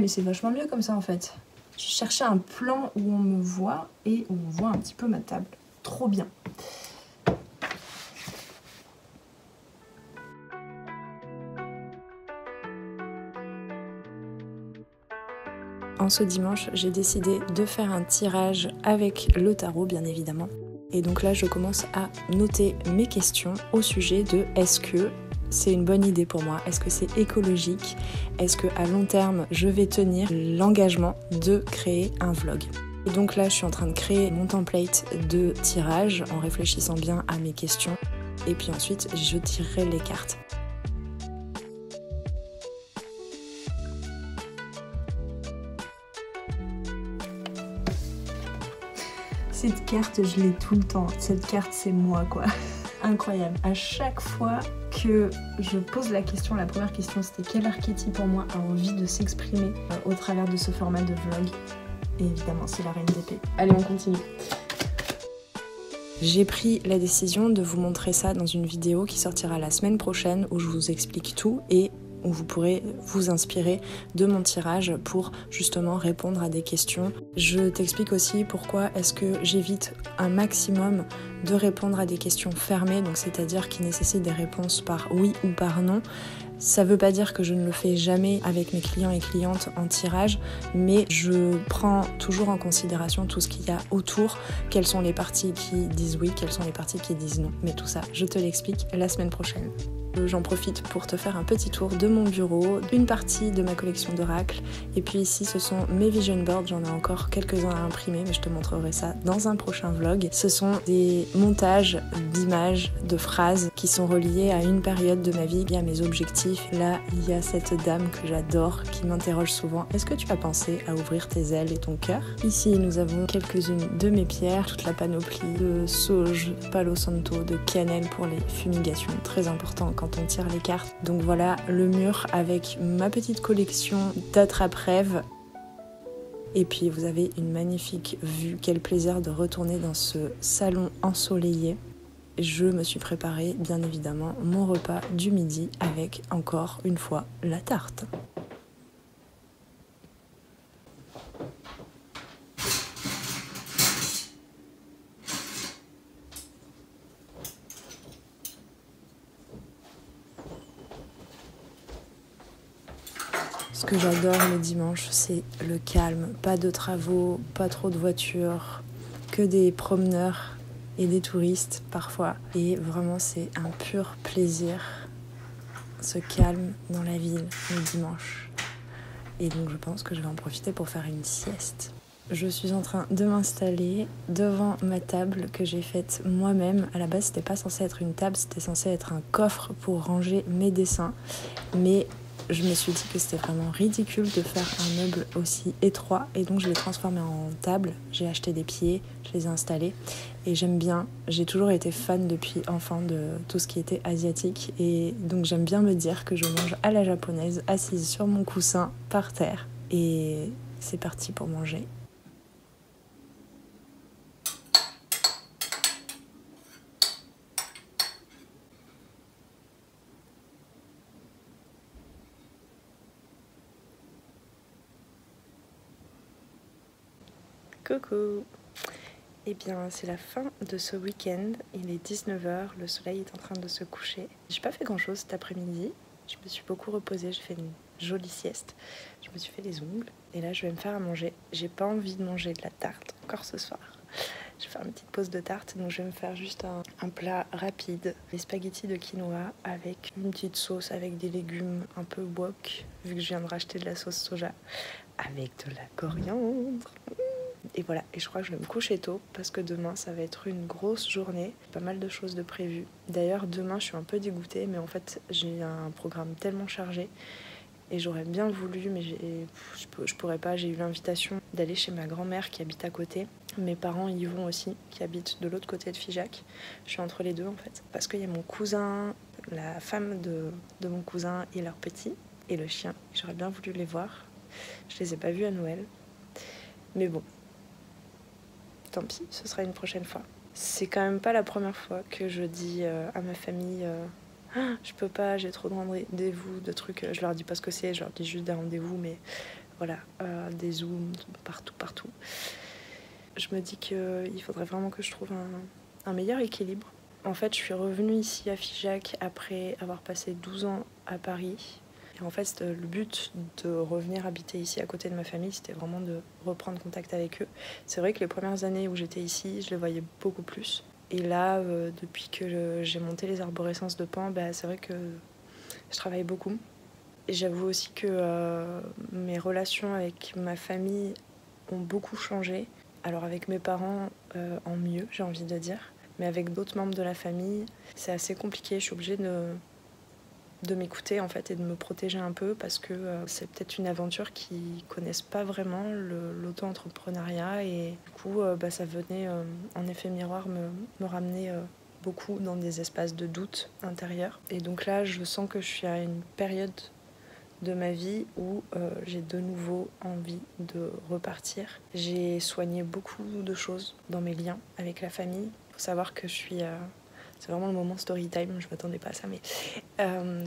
Speaker 1: Mais c'est vachement mieux comme ça en fait. Je cherchais un plan où on me voit et où on voit un petit peu ma table. Trop bien. En ce dimanche, j'ai décidé de faire un tirage avec le tarot bien évidemment. Et donc là, je commence à noter mes questions au sujet de est-ce que c'est une bonne idée pour moi? Est-ce que c'est écologique? Est-ce qu'à long terme, je vais tenir l'engagement de créer un vlog? Et donc là, je suis en train de créer mon template de tirage en réfléchissant bien à mes questions. Et puis ensuite, je tirerai les cartes. Cette carte, je l'ai tout le temps. Cette carte, c'est moi, quoi. Incroyable. À chaque fois que je pose la question, la première question, c'était quel archétype en moi a envie de s'exprimer au travers de ce format de vlog. Et évidemment, c'est la reine d'épée. Allez, on continue. J'ai pris la décision de vous montrer ça dans une vidéo qui sortira la semaine prochaine où je vous explique tout et où vous pourrez vous inspirer de mon tirage pour justement répondre à des questions. Je t'explique aussi pourquoi est-ce que j'évite un maximum de répondre à des questions fermées, donc c'est-à-dire qui nécessitent des réponses par oui ou par non. Ça veut pas dire que je ne le fais jamais avec mes clients et clientes en tirage, mais je prends toujours en considération tout ce qu'il y a autour, quelles sont les parties qui disent oui, quelles sont les parties qui disent non. Mais tout ça, je te l'explique la semaine prochaine. J'en profite pour te faire un petit tour de mon bureau, une partie de ma collection d'oracles, et puis ici ce sont mes vision boards, j'en ai encore quelques-uns à imprimer, mais je te montrerai ça dans un prochain vlog. Ce sont des montages d'images, de phrases qui sont reliées à une période de ma vie, à mes objectifs. Là, il y a cette dame que j'adore qui m'interroge souvent, est-ce que tu as pensé à ouvrir tes ailes et ton cœur? Ici, nous avons quelques-unes de mes pierres, toute la panoplie de sauge, palo santo, de cannelle pour les fumigations, très important quand on tire les cartes. Donc voilà le mur avec ma petite collection d'attrape-rêves. Et puis vous avez une magnifique vue. Quel plaisir de retourner dans ce salon ensoleillé. Je me suis préparé bien évidemment mon repas du midi avec encore une fois la tarte. Ce que j'adore le dimanche, c'est le calme. Pas de travaux, pas trop de voitures, que des promeneurs et des touristes parfois. Et vraiment, c'est un pur plaisir, ce calme dans la ville le dimanche. Et donc, je pense que je vais en profiter pour faire une sieste. Je suis en train de m'installer devant ma table que j'ai faite moi-même. À la base, c'était pas censé être une table, c'était censé être un coffre pour ranger mes dessins. Mais je me suis dit que c'était vraiment ridicule de faire un meuble aussi étroit et donc je l'ai transformé en table. J'ai acheté des pieds, je les ai installés et j'aime bien. J'ai toujours été fan depuis enfant de tout ce qui était asiatique et donc j'aime bien me dire que je mange à la japonaise, assise sur mon coussin par terre. Et c'est parti pour manger. Coucou! Eh bien, c'est la fin de ce week-end. Il est 19h, le soleil est en train de se coucher. J'ai pas fait grand-chose cet après-midi. Je me suis beaucoup reposée, j'ai fait une jolie sieste. Je me suis fait les ongles. Et là, je vais me faire à manger. J'ai pas envie de manger de la tarte encore ce soir. Je vais faire une petite pause de tarte, donc je vais me faire juste un plat rapide. Les spaghettis de quinoa avec une petite sauce avec des légumes un peu wok, vu que je viens de racheter de la sauce soja, avec de la coriandre. Et voilà, et je crois que je vais me coucher tôt parce que demain ça va être une grosse journée, pas mal de choses de prévues. D'ailleurs demain je suis un peu dégoûtée, mais en fait j'ai un programme tellement chargé et j'aurais bien voulu, mais je pourrais pas. J'ai eu l'invitation d'aller chez ma grand-mère qui habite à côté. Mes parents y vont aussi, qui habitent de l'autre côté de Figeac. Je suis entre les deux en fait, parce qu'il y a mon cousin, la femme de mon cousin et leur petit, et le chien. J'aurais bien voulu les voir. Je les ai pas vus à Noël, mais bon. Tant pis, ce sera une prochaine fois. C'est quand même pas la première fois que je dis à ma famille je peux pas, j'ai trop de rendez-vous, de trucs. Je leur dis pas ce que c'est, je leur dis juste des rendez-vous, mais voilà, des zooms partout. Je me dis qu'il faudrait vraiment que je trouve un meilleur équilibre. En fait, je suis revenue ici à Figeac après avoir passé 12 ans à Paris. Et en fait, le but de revenir habiter ici à côté de ma famille, c'était vraiment de reprendre contact avec eux. C'est vrai que les premières années où j'étais ici, je les voyais beaucoup plus. Et là, depuis que j'ai monté les arborescences de pins, c'est vrai que je travaille beaucoup. Et j'avoue aussi que mes relations avec ma famille ont beaucoup changé. Alors avec mes parents, en mieux, j'ai envie de dire. Mais avec d'autres membres de la famille, c'est assez compliqué. Je suis obligée de m'écouter en fait et de me protéger un peu parce que c'est peut-être une aventure qu'ils connaissent pas vraiment, l'auto-entrepreneuriat, et du coup ça venait en effet miroir me ramener beaucoup dans des espaces de doute intérieur. Et donc là je sens que je suis à une période de ma vie où j'ai de nouveau envie de repartir. J'ai soigné beaucoup de choses dans mes liens avec la famille. Il faut savoir que je suis... C'est vraiment le moment story time, je m'attendais pas à ça, mais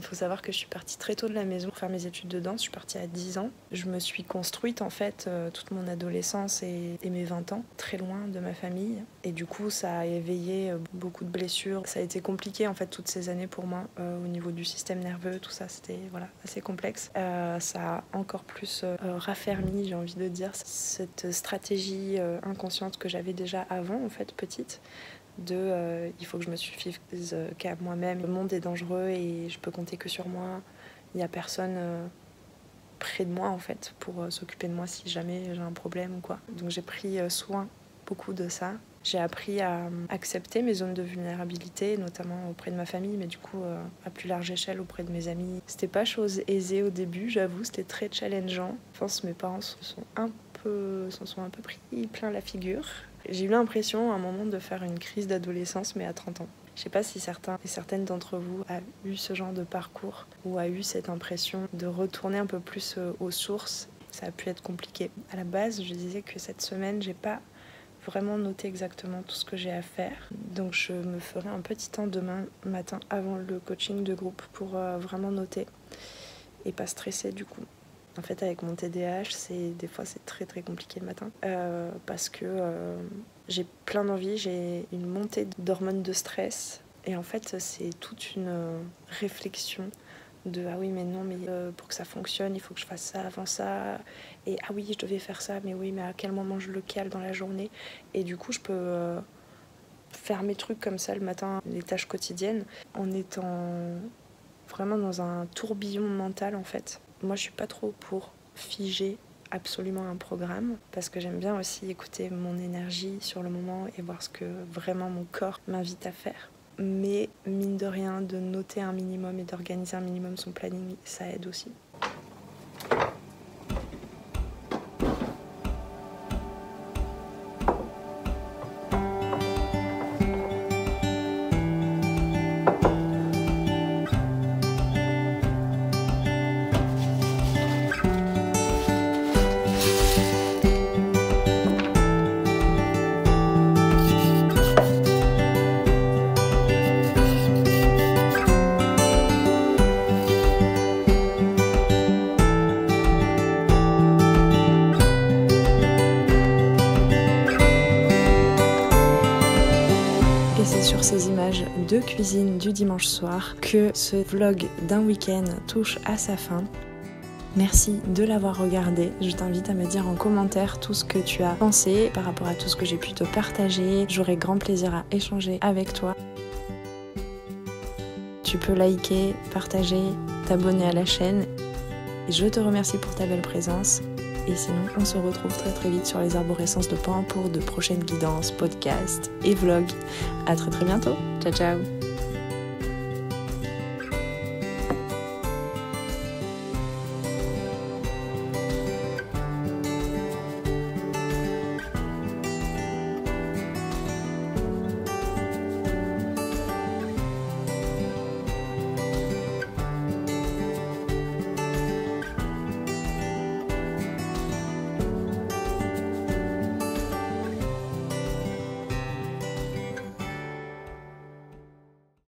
Speaker 1: faut savoir que je suis partie très tôt de la maison pour faire mes études de danse. Je suis partie à 10 ans. Je me suis construite en fait toute mon adolescence et mes 20 ans, très loin de ma famille. Et du coup, ça a éveillé beaucoup de blessures. Ça a été compliqué en fait toutes ces années pour moi au niveau du système nerveux, tout ça, c'était assez complexe. Ça a encore plus raffermi, j'ai envie de dire, cette stratégie inconsciente que j'avais déjà avant en fait, petite. Il faut que je me suffise qu'à moi-même. Le monde est dangereux et je peux compter que sur moi. Il n'y a personne près de moi en fait pour s'occuper de moi si jamais j'ai un problème ou quoi. Donc j'ai pris soin beaucoup de ça. J'ai appris à accepter mes zones de vulnérabilité, notamment auprès de ma famille, mais du coup à plus large échelle auprès de mes amis. C'était pas chose aisée au début, j'avoue, c'était très challengeant. Je pense que mes parents s'en sont un peu pris plein la figure. J'ai eu l'impression à un moment de faire une crise d'adolescence, mais à 30 ans. Je sais pas si certains et certaines d'entre vous a eu ce genre de parcours ou a eu cette impression de retourner un peu plus aux sources. Ça a pu être compliqué. À la base, je disais que cette semaine, j'ai pas vraiment noté exactement tout ce que j'ai à faire. Donc je me ferai un petit temps demain matin avant le coaching de groupe pour vraiment noter et pas stresser du coup. En fait, avec mon TDAH, des fois c'est très très compliqué le matin parce que j'ai plein d'envie, j'ai une montée d'hormones de stress et en fait c'est toute une réflexion de ah oui mais non mais pour que ça fonctionne il faut que je fasse ça avant ça et ah oui je devais faire ça mais oui mais à quel moment je le cale dans la journée, et du coup je peux faire mes trucs comme ça le matin, les tâches quotidiennes, en étant vraiment dans un tourbillon mental en fait. Moi, je suis pas trop pour figer absolument un programme parce que j'aime bien aussi écouter mon énergie sur le moment et voir ce que vraiment mon corps m'invite à faire. Mais mine de rien, de noter un minimum et d'organiser un minimum son planning, ça aide aussi. Sur ces images de cuisine du dimanche soir que ce vlog d'un week-end touche à sa fin. Merci de l'avoir regardé. Je t'invite à me dire en commentaire tout ce que tu as pensé par rapport à tout ce que j'ai pu te partager. J'aurai grand plaisir à échanger avec toi. Tu peux liker, partager, t'abonner à la chaîne. Et je te remercie pour ta belle présence. Et sinon, on se retrouve très très vite sur les arborescences de Pan pour de prochaines guidances, podcasts et vlogs. À très très bientôt. Ciao ciao.